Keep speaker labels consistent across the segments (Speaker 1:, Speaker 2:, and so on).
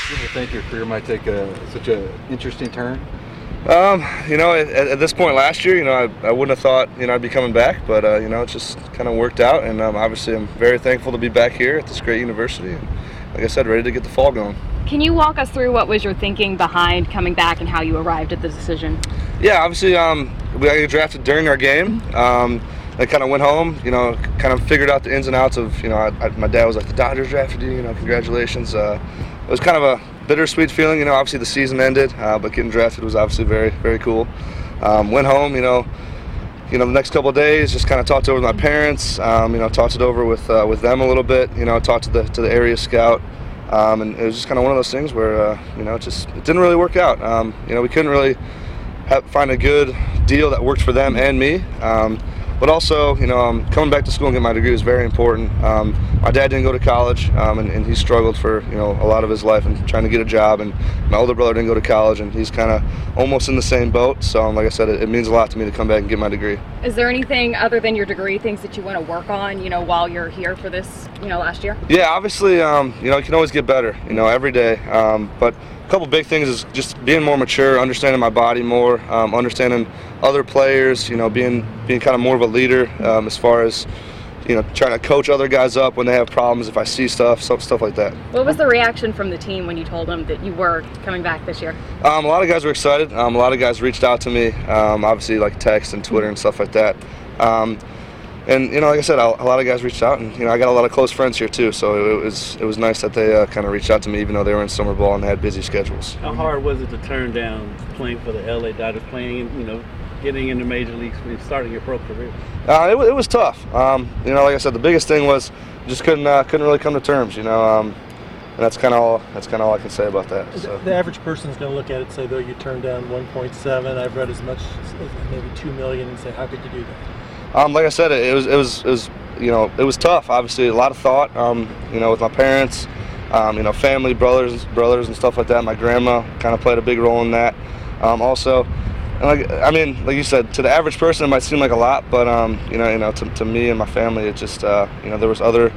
Speaker 1: You ever think your career might take such an interesting turn?
Speaker 2: At this point last year, I wouldn't have thought, I'd be coming back, but, it just kind of worked out, and obviously I'm very thankful to be back here at this great university, and like I said, ready to get the fall going.
Speaker 3: Can you walk us through what was your thinking behind coming back and how you arrived at the decision?
Speaker 2: Yeah, obviously, we got drafted during our game. I kind of went home, kind of figured out the ins and outs of, my dad was like, the Dodgers drafted you, congratulations. It was kind of a bittersweet feeling, obviously the season ended, but getting drafted was obviously very, very cool. Went home, the next couple of days, just kind of talked it over with my parents, talked it over with them a little bit, talked to the area scout, and it was just kind of one of those things where, it didn't really work out. We couldn't really find a good deal that worked for them and me. But also, coming back to school and getting my degree is very important. My dad didn't go to college, and he struggled for a lot of his life and trying to get a job. And my older brother didn't go to college, and he's kind of almost in the same boat. So, like I said, it means a lot to me to come back and get my degree.
Speaker 3: Is there anything other than your degree, things that you want to work on, while you're here for this, last year?
Speaker 2: Yeah, obviously, you can always get better, every day. But a couple big things is just being more mature, understanding my body more, understanding other players, being kind of more of a leader as far as, trying to coach other guys up when they have problems, if I see stuff like that.
Speaker 3: What was the reaction from the team when you told them that you were coming back this year?
Speaker 2: A lot of guys were excited. A lot of guys reached out to me, obviously like text and Twitter and stuff like that. And like I said, a lot of guys reached out, and I got a lot of close friends here too. So it was nice that they kind of reached out to me, even though they were in summer ball and they had busy schedules.
Speaker 4: How hard was it to turn down playing for the LA Dodgers, getting into major leagues, starting your pro career?
Speaker 2: It was tough. Like I said, the biggest thing was just couldn't really come to terms. And that's kind of all I can say about that. So.
Speaker 5: The average person's going to look at it and say, though, you turned down 1.7. I've read as much as maybe 2 million, and say, how could you do that?
Speaker 2: Like I said, it was tough. Obviously, a lot of thought. With my parents, family, brothers and stuff like that. My grandma kind of played a big role in that. Also, and like you said, to the average person, it might seem like a lot, but to me and my family, it just there was other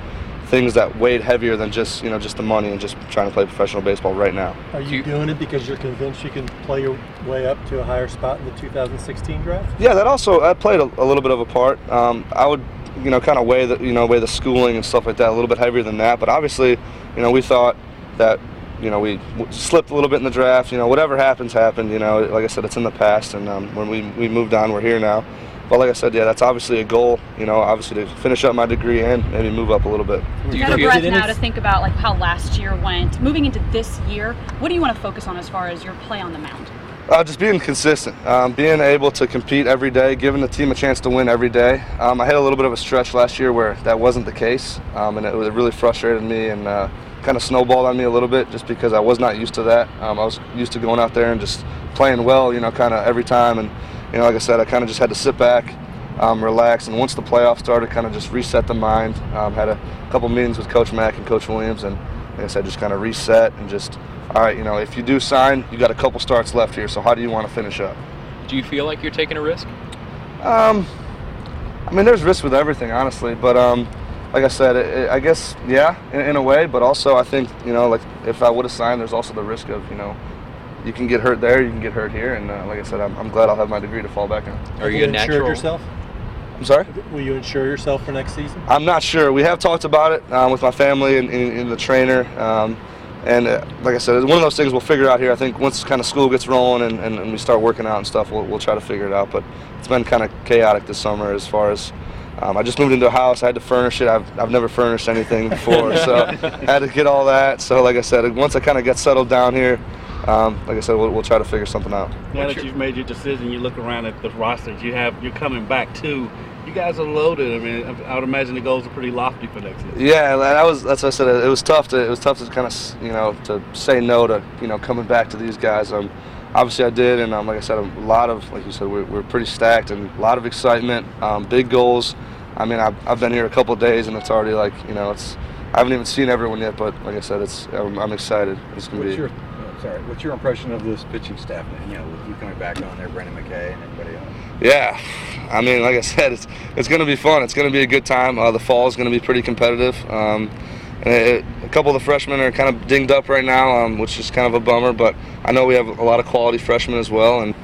Speaker 2: things that weighed heavier than just the money and just trying to play professional baseball right now.
Speaker 5: Are you doing it because you're convinced you can play your way up to a higher spot in the 2016 draft?
Speaker 2: Yeah, that played a little bit of a part. I would kind of weigh the schooling and stuff like that a little bit heavier than that. But obviously, we thought that we slipped a little bit in the draft. Whatever happens, happened. Like I said, it's in the past, and when we moved on, we're here now. But like I said, yeah, that's obviously a goal, obviously to finish up my degree and maybe move up a little bit.
Speaker 3: Do you have a breath now to think about how last year went? Moving into this year, what do you want to focus on as far as your play on the mound?
Speaker 2: Just being consistent, being able to compete every day, giving the team a chance to win every day. I had a little bit of a stretch last year where that wasn't the case, and it really frustrated me and kind of snowballed on me a little bit just because I was not used to that. I was used to going out there and just playing well, kind of every time. And like I said, I kind of just had to sit back, relax, and once the playoffs started, kind of just reset the mind. Had a couple meetings with Coach Mack and Coach Williams, and like I said, just kind of reset and just, all right, if you do sign, you got a couple starts left here, so how do you want to finish up?
Speaker 6: Do you feel like you're taking a risk?
Speaker 2: There's risk with everything, honestly, but like I said, I guess, yeah, in a way, but also I think, like if I would have signed, there's also the risk of, you can get hurt there, you can get hurt here, and like I said, I'm glad I'll have my degree to fall back on.
Speaker 6: Are you a natural?
Speaker 5: Yourself?
Speaker 2: I'm sorry?
Speaker 5: Will you insure yourself for next season?
Speaker 2: I'm not sure. We have talked about it with my family and the trainer, and like I said, it's one of those things we'll figure out here. I think once kind of school gets rolling and we start working out and stuff, we'll try to figure it out, but it's been kind of chaotic this summer as far as I just moved into a house. I had to furnish it. I've never furnished anything before, so I had to get all that. So like I said, once I kind of get settled down here, like I said, we'll try to figure something out.
Speaker 4: Now that you've made your decision, you look around at the rosters you're coming back too. You guys are loaded. I would imagine the goals are pretty lofty for next year.
Speaker 2: Yeah, that's what I said. It was tough to kind of to say no to coming back to these guys. Obviously I did, and like I said, a lot of, like you said, we're pretty stacked and a lot of excitement, big goals. I've been here a couple of days and it's already like I haven't even seen everyone yet, but like I said, I'm excited. It's gonna be.
Speaker 1: What's your impression of this pitching staff? With you coming back on there, Brendan McKay and everybody else?
Speaker 2: Yeah, like I said, it's going to be fun. It's going to be a good time. The fall is going to be pretty competitive. And a couple of the freshmen are kind of dinged up right now, which is kind of a bummer. But I know we have a lot of quality freshmen as well. And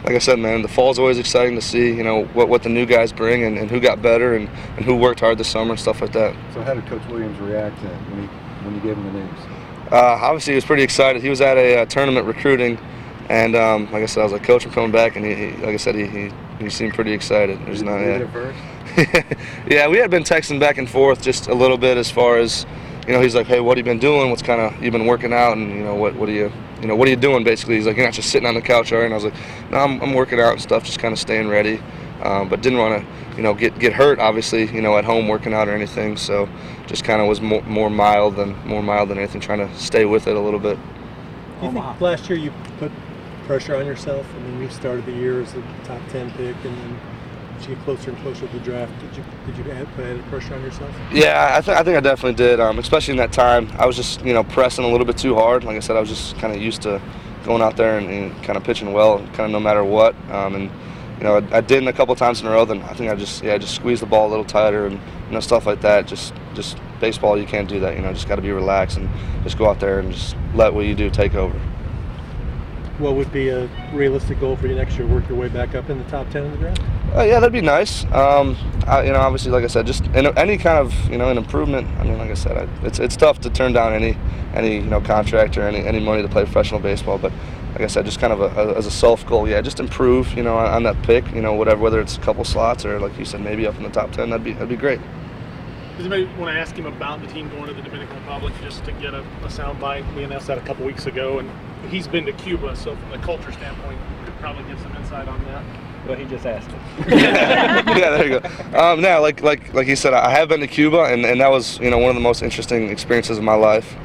Speaker 2: like I said, man, the fall's always exciting to see, what the new guys bring and who got better and who worked hard this summer and stuff like that.
Speaker 1: So how did Coach Williams react when you gave him the news?
Speaker 2: Obviously, he was pretty excited. He was at a tournament recruiting, and like I said, I was like, Coach, I'm coming back, and he like I said, he seemed pretty excited. There's not
Speaker 1: Did you read it first?
Speaker 2: Yeah, we had been texting back and forth just a little bit as far as, he's like, hey, what have you been doing? What's kind of, you've been working out, and what are you doing basically? He's like, you're not just sitting on the couch, are you? And I was like, no, I'm working out and stuff, just kind of staying ready, but didn't want to, get hurt obviously, at home working out or anything. So just kind of was more mild than anything, trying to stay with it a little bit.
Speaker 5: Do you think last year you put pressure on yourself? I mean, you started the year as a top 10 pick, and then as you get closer and closer to the draft, did you put added pressure on yourself?
Speaker 2: Yeah, I think I definitely did. Especially in that time, I was just pressing a little bit too hard. Like I said, I was just kind of used to going out there and kind of pitching well, kind of no matter what. And I did it a couple times in a row. Then I think I just squeezed the ball a little tighter and stuff like that. Just baseball, you can't do that. Just got to be relaxed and just go out there and just let what you do take over.
Speaker 5: What would be a realistic goal for you next year? Work your way back up in the top 10 in the draft?
Speaker 2: Yeah, that'd be nice. Obviously, like I said, just any kind of an improvement. I mean, like I said, it's tough to turn down any contract or any money to play professional baseball. But like I said, just kind of as a self goal, yeah, just improve. On that pick, whether it's a couple slots or like you said, maybe up in the top 10. That'd be great.
Speaker 7: Does anybody want to ask him about the team going to the Dominican Republic, just to get a sound bite? We announced that a couple weeks ago, and he's been to Cuba, so from a culture standpoint, we could probably give some insight on that.
Speaker 4: Well, he just asked him.
Speaker 2: Yeah, there you go. Now, like he said, I have been to Cuba, and that was one of the most interesting experiences of my life.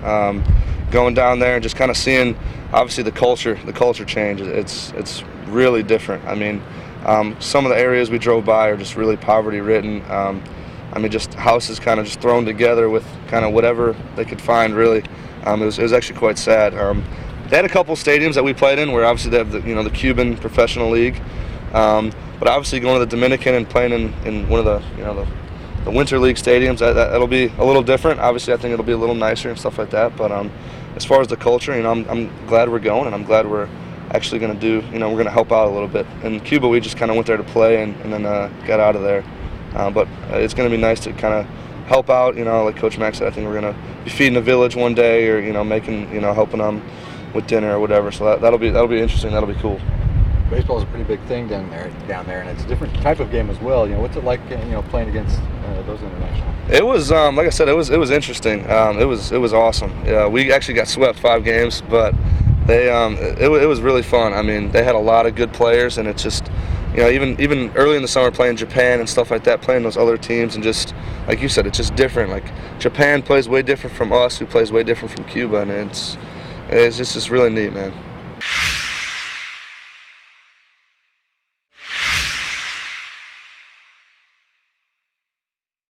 Speaker 2: Going down there and just kind of seeing, obviously, the culture change. It's really different. I mean, some of the areas we drove by are just really poverty-ridden. Just houses kind of just thrown together with kind of whatever they could find, really. It was actually quite sad. They had a couple stadiums that we played in where obviously they have the Cuban professional league. But obviously going to the Dominican and playing in one of the winter league stadiums, that'll be a little different. Obviously I think it'll be a little nicer and stuff like that. But as far as the culture, I'm glad we're going, and I'm glad we're actually going to do, we're going to help out a little bit. In Cuba we just kind of went there to play and then got out of there. But it's going to be nice to kind of help out, like Coach Mack said. I think we're going to be feeding a village one day, or making, helping them with dinner or whatever. So that'll be interesting. That'll be cool.
Speaker 1: Baseball is a pretty big thing down there, and it's a different type of game as well. What's it like, playing against those internationals?
Speaker 2: It was, like I said, it was interesting. It was awesome. Yeah, we actually got swept 5 games, but it was really fun. I mean, they had a lot of good players, and it's just, even early in the summer playing Japan and stuff like that, playing those other teams, and just like you said, it's just different. Like Japan plays way different from us, who plays way different from Cuba, and it's just really neat, man.